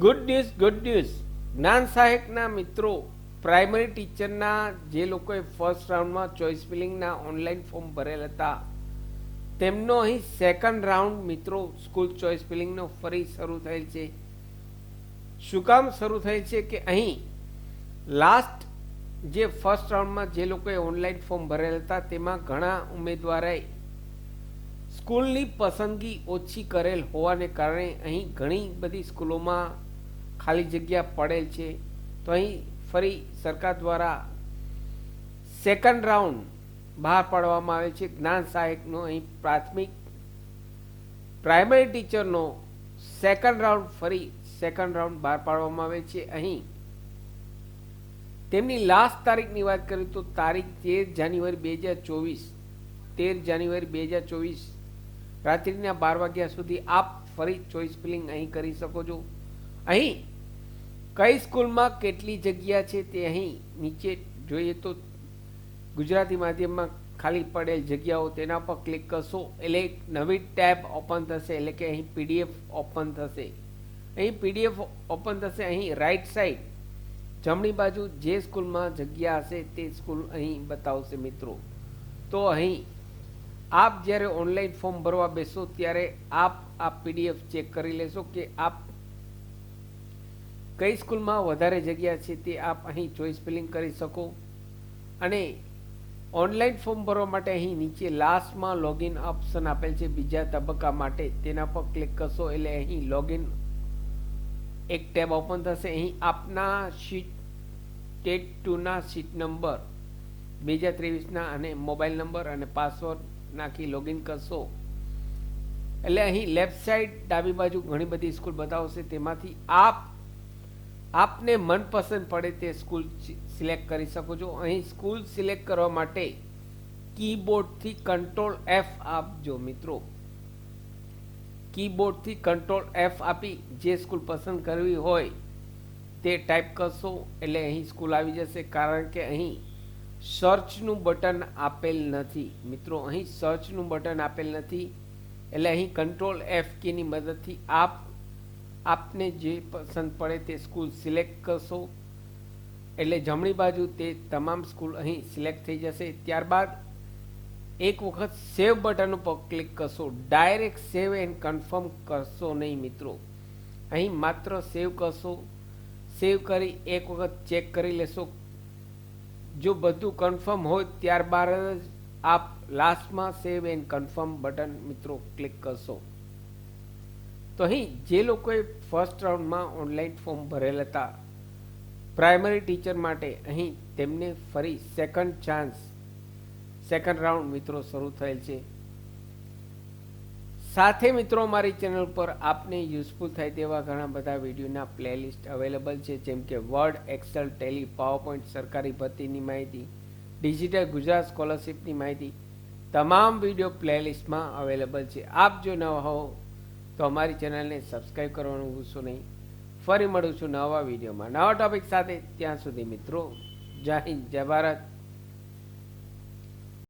Good news જ્ઞાન સહાયકના મિત્રો primary ટીચરના જે લોકોએ ફર્સ્ટ રાઉન્ડમાં ચોઇસ ફિલિંગના ઓનલાઈન ફોર્મ ભરેલ હતા તેમનો અહીં સેકન્ડ રાઉન્ડ મિત્રો સ્કૂલ ચોઇસ ફિલિંગનો ફરી શરૂ થયેલ છે. શું કામ શરૂ થયેલ છે કે અહીં લાસ્ટ જે ફર્સ્ટ રાઉન્ડમાં જે લોકોએ ઓનલાઈન ફોર્મ ભરેલ હતા તેમાં ઘણા ઉમેદવારોએ સ્કૂલની પસંદગી ઓછી કરેલ હોવાને કારણે અહીં ઘણી બધી સ્કૂલોમાં ખાલી જગ્યા પડેલ છે. તો અહીં ફરી સરકાર દ્વારા સેકન્ડ રાઉન્ડ બહાર પાડવામાં આવે છે. જ્ઞાન સહાયકનો અહીં પ્રાઇમરી ટીચરનો સેકન્ડ રાઉન્ડ બહાર પાડવામાં આવે છે. અહીં તેમની લાસ્ટ તારીખની વાત કરીએ તો તારીખ 13 જાન્યુઆરી 2024 રાત્રિના 12 વાગ્યા સુધી આપ ફરી ચોઇસ ફિલિંગ અહીં કરી શકો છો. અહીં કઈ સ્કૂલમાં કેટલી જગ્યા છે તે અહીં નીચે જોઈએ તો ગુજરાતી માધ્યમમાં ખાલી પડેલ જગ્યાઓ તેના પર ક્લિક કરશો એટલે એક નવી ટેબ ઓપન થશે, એટલે કે અહીં પીડીએફ ઓપન થશે. અહીં પીડીએફ ઓપન થશે. અહીં રાઈટ સાઈડ જમણી બાજુ જે સ્કૂલમાં જગ્યા હશે તે સ્કૂલ અહીં બતાવશે મિત્રો. તો અહીં આપ જ્યારે ઓનલાઈન ફોર્મ ભરવા બેસો ત્યારે આપ આ પીડીએફ ચેક કરી લેશો કે આપ કઈ સ્કૂલમાં વધારે જગ્યા છે તે આપ અહીં ચોઇસ ફિલિંગ કરી શકો. અને ઓનલાઈન ફોર્મ ભરવા માટે અહીં નીચે લાસ્ટમાં લોગિન ઓપ્શન આપેલ છે બીજા તબક્કા માટે, તેના પર ક્લિક કરશો એટલે અહીં લોગિન એક ટેબ ઓપન થશે. અહીં આપના ટેટ 2ના સીટ નંબર 2023ના અને મોબાઈલ નંબર અને પાસવર્ડ નાખી લોગિન કરશો એટલે અહીં લેફ્ટ સાઈડ ડાબી બાજુ ઘણી બધી સ્કૂલ બતાવશે. તેમાંથી આપને મનપસંદ પડે તે સ્કૂલ સિલેક્ટ કરી શકો છો. અહીં સ્કૂલ સિલેક્ટ કરવા માટે કીબોર્ડથી કંટ્રોલ F આપજો મિત્રો. કીબોર્ડથી કંટ્રોલ F આપી જે સ્કૂલ પસંદ કરવી હોય તે ટાઈપ કરશો એટલે અહીં સ્કૂલ આવી જશે. કારણ કે અહીં સર્ચનું બટન આપેલ નથી મિત્રો, અહીં સર્ચનું બટન આપેલ નથી એટલે અહીં કંટ્રોલ F કીની મદદથી આપને જે પસંદ પડે તે સ્કૂલ સિલેક્ટ કરશો એટલે જમણી બાજુ તે તમામ સ્કૂલ અહીં સિલેક્ટ થઈ જશે. ત્યારબાદ એક વખત સેવ બટન ઉપર ક્લિક કરશો. ડાયરેક્ટ સેવ એન્ડ કન્ફર્મ કરશો નહીં મિત્રો, અહીં માત્ર સેવ કરશો. સેવ કરી એક વખત ચેક કરી લેશો. જો બધું કન્ફર્મ હોય ત્યારબાદ જ આપ લાસ્ટમાં સેવ એન્ડ કન્ફર્મ બટન મિત્રો ક્લિક કરશો. તો અહીં જે લોકોએ ફર્સ્ટ રાઉન્ડમાં ઓનલાઈન ફોર્મ ભરેલ હતા પ્રાઇમરી ટીચર માટે અહીં તેમને ફરી સેકન્ડ રાઉન્ડ મિત્રો શરૂ થયેલ છે. સાથે મિત્રો અમારી ચેનલ પર આપને યુઝફુલ થાય તેવા ઘણા બધા વિડીયોના પ્લેલિસ્ટ અવેલેબલ છે, જેમ કે વર્ડ, એક્સેલ, ટેલી, પાવરપોઈન્ટ, સરકારી ભરતીની માહિતી, ડિજિટલ ગુજરાત સ્કોલરશિપની માહિતી, તમામ વિડીયો પ્લેલિસ્ટમાં અવેલેબલ છે. આપ જો નવા હો તો અમારી ચેનલને સબસ્ક્રાઈબ કરવાનું ભૂલશો નહીં. ફરી મળું છું નવા વિડીયોમાં નવા ટોપિક સાથે. ત્યાં સુધી મિત્રો જય હિન્દ, જય ભારત.